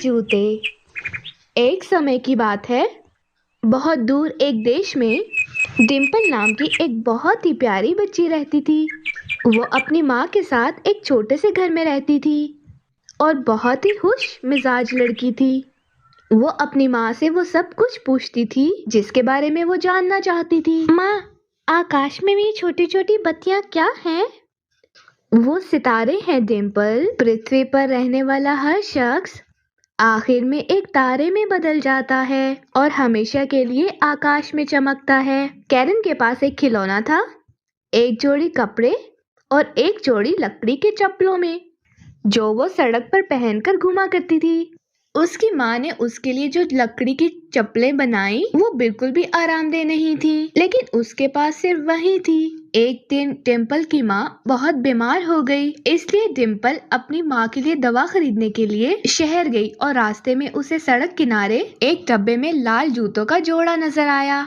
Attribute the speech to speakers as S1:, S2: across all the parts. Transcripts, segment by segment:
S1: जूते। एक समय की बात है, बहुत दूर एक देश में डिम्पल नाम की एक बहुत ही प्यारी बच्ची रहती थी। वो अपनी माँ के साथ एक छोटे से घर में रहती थी और बहुत ही खुश मिजाज लड़की थी। वो अपनी माँ से वो सब कुछ पूछती थी जिसके बारे में वो जानना चाहती थी। माँ, आकाश में ये छोटी छोटी बत्तियाँ क्या हैं? वो सितारे हैं डिम्पल। पृथ्वी पर रहने वाला हर शख्स आखिर में एक तारे में बदल जाता है और हमेशा के लिए आकाश में चमकता है। कैरन के पास एक खिलौना था, एक जोड़ी कपड़े और एक जोड़ी लकड़ी के चप्पलों में, जो वो सड़क पर पहनकर घुमा करती थी। उसकी माँ ने उसके लिए जो लकड़ी की चप्पलें बनाई वो बिल्कुल भी आरामदेह नहीं थी, लेकिन उसके पास सिर्फ वही थी। एक दिन डिम्पल की माँ बहुत बीमार हो गई, इसलिए डिम्पल अपनी माँ के लिए दवा खरीदने के लिए शहर गई और रास्ते में उसे सड़क किनारे एक डब्बे में लाल जूतों का जोड़ा नजर आया।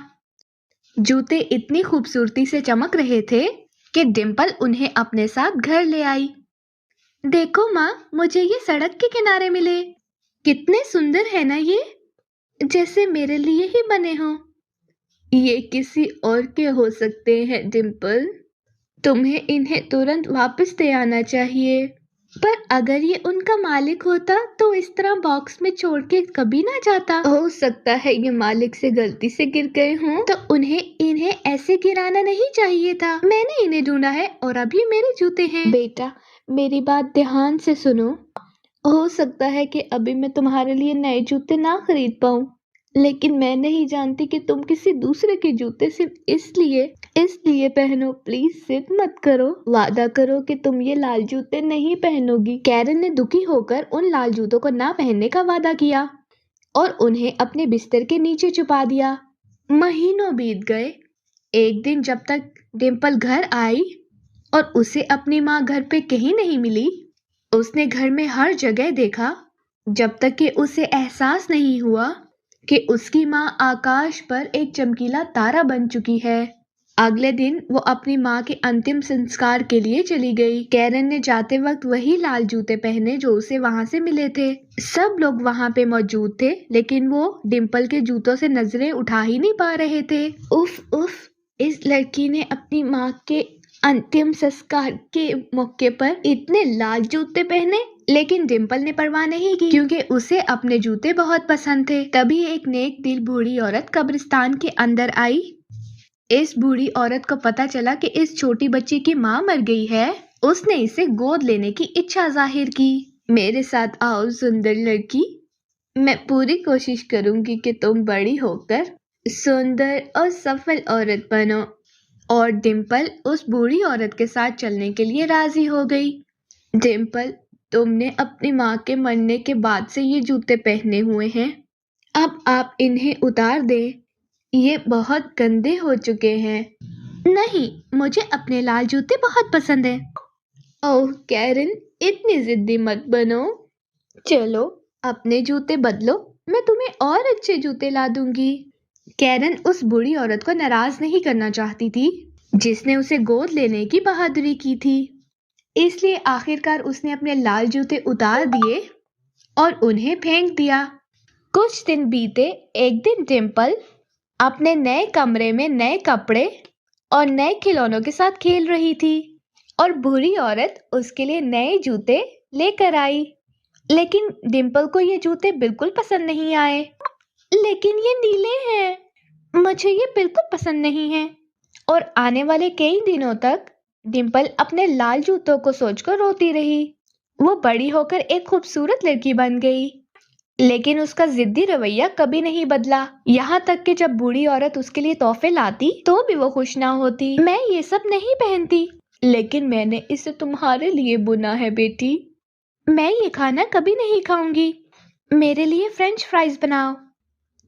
S1: जूते इतनी खूबसूरती से चमक रहे थे कि डिम्पल उन्हें अपने साथ घर ले आई। देखो माँ, मुझे ये सड़क के किनारे मिले। कितने सुंदर है ना ये, जैसे मेरे लिए ही बने हों। ये किसी और के हो सकते हैं डिम्पल, तुम्हें इन्हें तुरंत वापस ले आना चाहिए। पर अगर ये उनका मालिक होता तो इस तरह बॉक्स में छोड़ के कभी ना जाता। हो सकता है ये मालिक से गलती से गिर गए हों, तो इन्हें ऐसे गिराना नहीं चाहिए था। मैंने इन्हें ढूंढा है और अभी मेरे जूते हैं। बेटा, मेरी बात ध्यान से सुनो। हो सकता है कि अभी मैं तुम्हारे लिए नए जूते ना खरीद पाऊं, लेकिन मैं नहीं जानती कि तुम किसी दूसरे के जूते सिर्फ इसलिए पहनो। प्लीज जिद मत करो, वादा करो कि तुम ये लाल जूते नहीं पहनोगी। कैरन ने दुखी होकर उन लाल जूतों को ना पहनने का वादा किया और उन्हें अपने बिस्तर के नीचे छुपा दिया। महीनों बीत गए। एक दिन जब तक डिम्पल घर आई और उसे अपनी माँ घर पे कहीं नहीं मिली, उसने घर में हर जगह देखा, जब तक कि उसे एहसास नहीं हुआ कि उसकी माँ आकाश पर एक चमकीला तारा बन चुकी है। अगले दिन वो अपनी माँ के अंतिम संस्कार के लिए चली गई। कैरन ने जाते वक्त वही लाल जूते पहने जो उसे वहां से मिले थे। सब लोग वहां पे मौजूद थे, लेकिन वो डिम्पल के जूतों से नजरें उठा ही नहीं पा रहे थे। उफ उफ, इस लड़की ने अपनी माँ के अंतिम संस्कार के मौके पर इतने लाल जूते पहने। लेकिन डिम्पल ने परवाह नहीं की, क्योंकि उसे अपने जूते बहुत पसंद थे। तभी एक नेक दिल बूढ़ी औरत कब्रिस्तान के अंदर आई। इस बूढ़ी औरत को पता चला कि इस छोटी बच्ची की माँ मर गई है। उसने इसे गोद लेने की इच्छा जाहिर की। मेरे साथ आओ सुंदर लड़की, मैं पूरी कोशिश करूंगी कि तुम बड़ी होकर सुंदर और सफल औरत बनो। और डिम्पल उस बूढ़ी औरत के साथ चलने के लिए राजी हो गई। डिम्पल, तुमने अपनी माँ के मरने के बाद से ये जूते पहने हुए हैं, अब आप इन्हें उतार दें, ये बहुत गंदे हो चुके हैं। नहीं, मुझे अपने लाल जूते बहुत पसंद हैं। ओह कैरन, इतनी जिद्दी मत बनो। चलो अपने जूते बदलो, मैं तुम्हें और अच्छे जूते ला दूंगी। कैरन उस बूढ़ी औरत को नाराज नहीं करना चाहती थी, जिसने उसे गोद लेने की बहादुरी की थी। इसलिए आखिरकार उसने अपने लाल जूते उतार दिए और उन्हें फेंक दिया। कुछ दिन बीते। एक दिन डिम्पल अपने नए कमरे में नए कपड़े और नए खिलौनों के साथ खेल रही थी और बूढ़ी औरत उसके लिए नए जूते लेकर आई। लेकिन डिम्पल को ये जूते बिल्कुल पसंद नहीं आए। लेकिन ये नीले हैं, मुझे ये बिल्कुल पसंद नहीं है। और आने वाले कई दिनों तक डिम्पल अपने लाल जूतों को सोचकर रोती रही। वो बड़ी होकर एक खूबसूरत लड़की बन गई, लेकिन उसका जिद्दी रवैया कभी नहीं बदला। यहाँ तक कि जब बूढ़ी औरत उसके लिए तोहफे लाती तो भी वो खुश ना होती। मैं ये सब नहीं पहनती, लेकिन मैंने इसे तुम्हारे लिए बुना है बेटी। मैं ये खाना कभी नहीं खाऊंगी, मेरे लिए फ्रेंच फ्राइज बनाओ।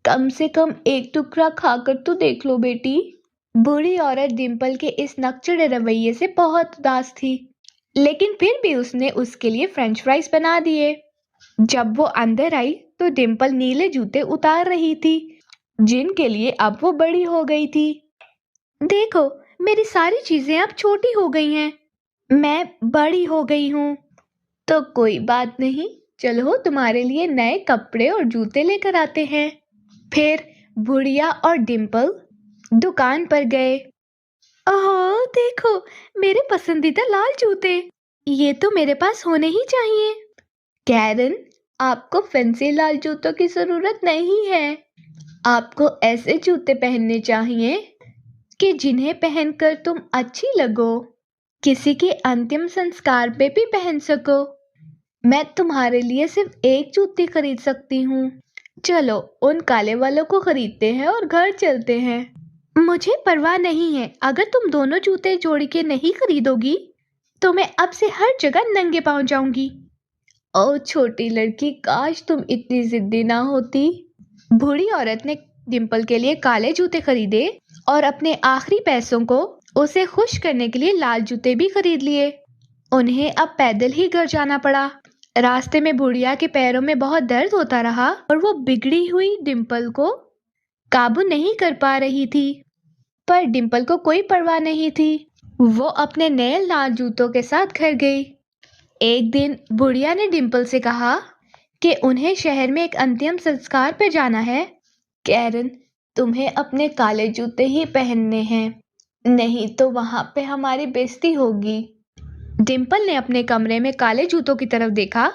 S1: कम से कम एक टुकड़ा खाकर तो देख लो बेटी। बूढ़ी औरत डिम्पल के इस नकचढ़े रवैये से बहुत उदास थी, लेकिन फिर भी उसने उसके लिए फ्रेंच फ्राइज बना दिए। जब वो अंदर आई तो डिम्पल नीले जूते उतार रही थी, जिनके लिए अब वो बड़ी हो गई थी। देखो, मेरी सारी चीजें अब छोटी हो गई हैं, मैं बड़ी हो गई हूँ। तो कोई बात नहीं, चलो तुम्हारे लिए नए कपड़े और जूते लेकर आते हैं। फिर बुढ़िया और डिम्पल दुकान पर गए। ओह देखो, मेरे पसंदीदा लाल जूते, ये तो मेरे पास होने ही चाहिए। कैरन, आपको फैंसी लाल जूतों की जरूरत नहीं है। आपको ऐसे जूते पहनने चाहिए कि जिन्हें पहनकर तुम अच्छी लगो, किसी के अंतिम संस्कार पे भी पहन सको। मैं तुम्हारे लिए सिर्फ एक जूती खरीद सकती हूँ। चलो उन काले वालों को खरीदते हैं और घर चलते हैं। मुझे परवाह नहीं है, अगर तुम दोनों जूते जोड़ के नहीं खरीदोगी तो मैं अब से हर जगह नंगे पाँव जाऊंगी। ओ छोटी लड़की, काश तुम इतनी जिद्दी ना होती। बूढ़ी औरत ने डिम्पल के लिए काले जूते खरीदे और अपने आखिरी पैसों को उसे खुश करने के लिए लाल जूते भी खरीद लिए। उन्हें अब पैदल ही घर जाना पड़ा। रास्ते में बुढ़िया के पैरों में बहुत दर्द होता रहा और वो बिगड़ी हुई डिम्पल को काबू नहीं कर पा रही थी। पर डिम्पल को कोई परवाह नहीं थी। वो अपने नए लाल जूतों के साथ घर गई। एक दिन बुढ़िया ने डिम्पल से कहा कि उन्हें शहर में एक अंतिम संस्कार पर जाना है। कैरन, तुम्हें अपने काले जूते ही पहनने हैं, नहीं तो वहां पे हमारी बेइज्जती होगी। डिम्पल ने अपने कमरे में काले जूतों की तरफ देखा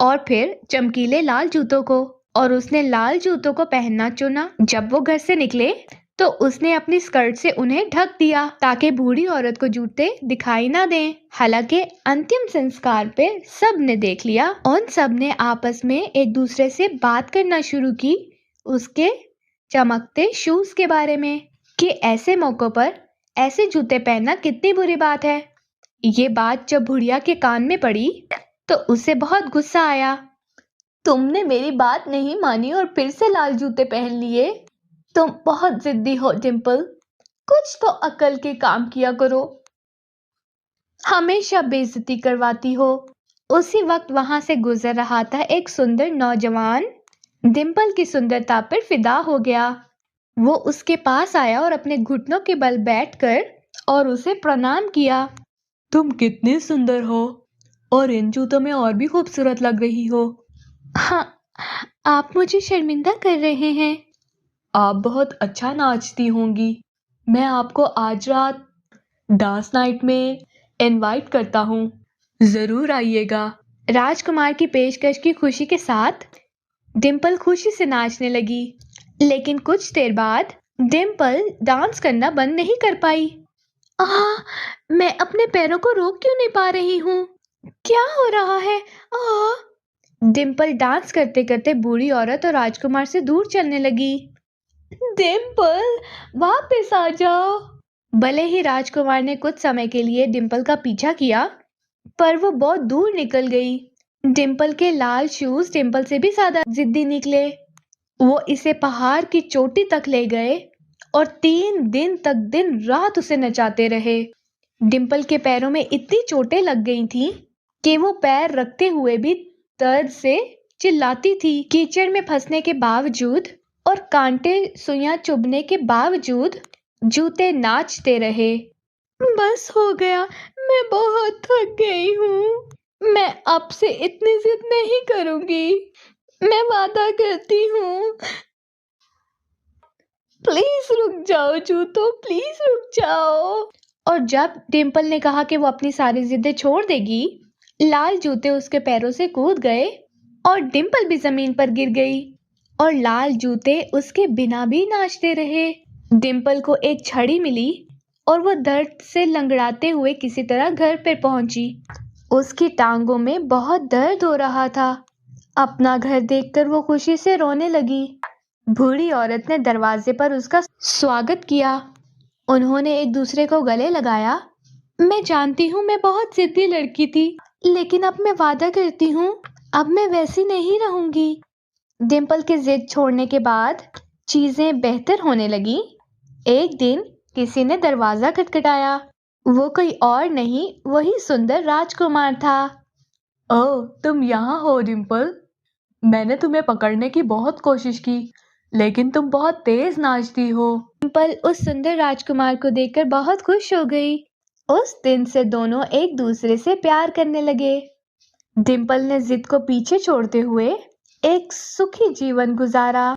S1: और फिर चमकीले लाल जूतों को, और उसने लाल जूतों को पहनना चुना। जब वो घर से निकले तो उसने अपनी स्कर्ट से उन्हें ढक दिया ताकि बूढ़ी औरत को जूते दिखाई ना दें। हालांकि अंतिम संस्कार पे सब ने देख लिया। उन सब ने आपस में एक दूसरे से बात करना शुरू की उसके चमकते शूज के बारे में कि ऐसे मौकों पर ऐसे जूते पहनना कितनी बुरी बात है। ये बात जब बुढ़िया के कान में पड़ी तो उसे बहुत गुस्सा आया। तुमने मेरी बात नहीं मानी और फिर से लाल जूते पहन लिए। तुम बहुत जिद्दी हो डिम्पल, कुछ तो अकल के काम किया करो, हमेशा बेइज्जती करवाती हो। उसी वक्त वहां से गुजर रहा था एक सुंदर नौजवान। डिम्पल की सुंदरता पर फिदा हो गया। वो उसके पास आया और अपने घुटनों के बल बैठकर और उसे प्रणाम किया।
S2: तुम कितनी सुंदर हो और इन जूतों में और भी खूबसूरत लग रही हो।
S1: हाँ, आप मुझे शर्मिंदा कर रहे हैं।
S2: आप बहुत अच्छा नाचती होंगी। मैं आपको आज रात डांस नाइट में इनवाइट करता हूँ, जरूर आइएगा।
S1: राजकुमार की पेशकश की खुशी के साथ डिम्पल खुशी से नाचने लगी, लेकिन कुछ देर बाद डिम्पल डांस करना बंद नहीं कर पाई। मैं अपने पैरों को रोक क्यों नहीं पा रही हूँ? क्या हो रहा है? डिम्पल डांस करते करते बूढ़ी औरत और राजकुमार से दूर चलने लगी। डिम्पल, वापस आ जाओ। भले ही राजकुमार ने कुछ समय के लिए डिम्पल का पीछा किया, पर वो बहुत दूर निकल गई। डिम्पल के लाल शूज डिम्पल से भी ज्यादा जिद्दी निकले। वो इसे पहाड़ की चोटी तक ले गए और 3 दिन तक दिन रात उसे नचाते रहे। डिम्पल के पैरों में इतनी चोटें लग गई थीं कि वो पैर रखते हुए भी दर्द से चिल्लाती थी। कीचड़ में फंसने के बावजूद और कांटे सुइयां चुभने के बावजूद जूते नाचते रहे। बस हो गया, मैं बहुत थक गई हूँ। मैं अब से इतनी जिद नहीं करूंगी, मैं वादा करती हूँ। प्लीज रुक जाओ जूतो, प्लीज रुक जाओ। और जब डिम्पल ने कहा कि वो अपनी सारी जिद्दें छोड़ देगी, लाल जूते उसके पैरों से कूद गए और डिम्पल भी जमीन पर गिर गई और लाल जूते उसके बिना भी नाचते रहे। डिम्पल को एक छड़ी मिली और वो दर्द से लंगड़ाते हुए किसी तरह घर पर पहुंची। उसकी टांगों में बहुत दर्द हो रहा था। अपना घर देखकर वो खुशी से रोने लगी। बूढ़ी औरत ने दरवाजे पर उसका स्वागत किया। उन्होंने एक दूसरे को गले लगाया। मैं जानती हूँ मैं बहुत जिद्दी लड़की थी, लेकिन अब मैं वादा करती हूँ अब मैं वैसी नहीं रहूंगी। डिम्पल के जिद छोड़ने के बाद चीजें बेहतर होने लगी। एक दिन किसी ने दरवाजा खटखटाया। वो कोई और नहीं, वही सुंदर राजकुमार था।
S2: ओह, तुम यहाँ हो डिम्पल। मैंने तुम्हें पकड़ने की बहुत कोशिश की, लेकिन तुम बहुत तेज नाचती हो।
S1: डिम्पल उस सुंदर राजकुमार को देखकर बहुत खुश हो गई। उस दिन से दोनों एक दूसरे से प्यार करने लगे। डिम्पल ने जिद को पीछे छोड़ते हुए एक सुखी जीवन गुजारा।